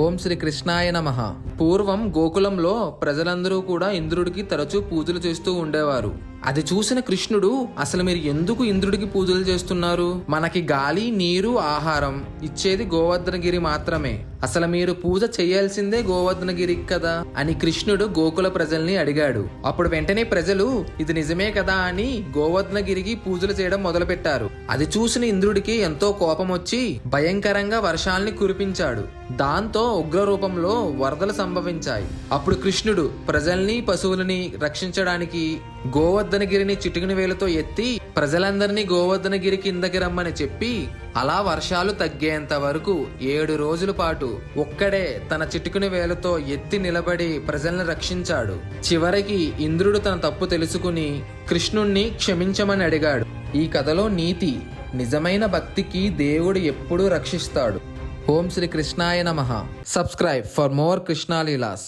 ఓం శ్రీ కృష్ణాయ నమః. పూర్వం గోకులంలో ప్రజలందరూ కూడా ఇంద్రుడికి తరచూ పూజలు చేస్తూ ఉండేవారు. అది చూసిన కృష్ణుడు, అసలు మీరు ఎందుకు ఇంద్రుడికి పూజలు చేస్తున్నారు? మనకి గాలి, నీరు, ఆహారం ఇచ్చేది గోవర్ధనగిరి మాత్రమే. అసలు మీరు పూజ చేయాల్సిందే గోవర్ధనగిరికి కదా అని కృష్ణుడు గోకుల ప్రజల్ని అడిగాడు. అప్పుడు వెంటనే ప్రజలు ఇది నిజమే కదా అని గోవర్ధనగిరికి పూజలు చేయడం మొదలుపెట్టారు. అది చూసిన ఇంద్రుడికి ఎంతో కోపం వచ్చి భయంకరంగా వర్షాల్ని కురిపించాడు. దాంతో ఉగ్ర రూపంలో వరదలు సంభవించాయి. అప్పుడు కృష్ణుడు ప్రజల్ని, పశువులని రక్షించడానికి గోవర్ధనగిరిని చిటికిన వేలుతో ఎత్తి ప్రజలందరినీ గోవర్ధనగిరి కిందకి రమ్మని చెప్పి అలా వర్షాలు తగ్గేంత వరకు 7 రోజుల పాటు ఒక్కడే తన చిటికిన వేలుతో ఎత్తి నిలబడి ప్రజల్ని రక్షించాడు. చివరికి ఇంద్రుడు తన తప్పు తెలుసుకుని కృష్ణుణ్ణి క్షమించమని అడిగాడు. ఈ కథలో నీతి, నిజమైన భక్తికి దేవుడు ఎప్పుడూ రక్షిస్తాడు. ఓం శ్రీ కృష్ణాయ నమః. Subscribe for more Krishna Leela's.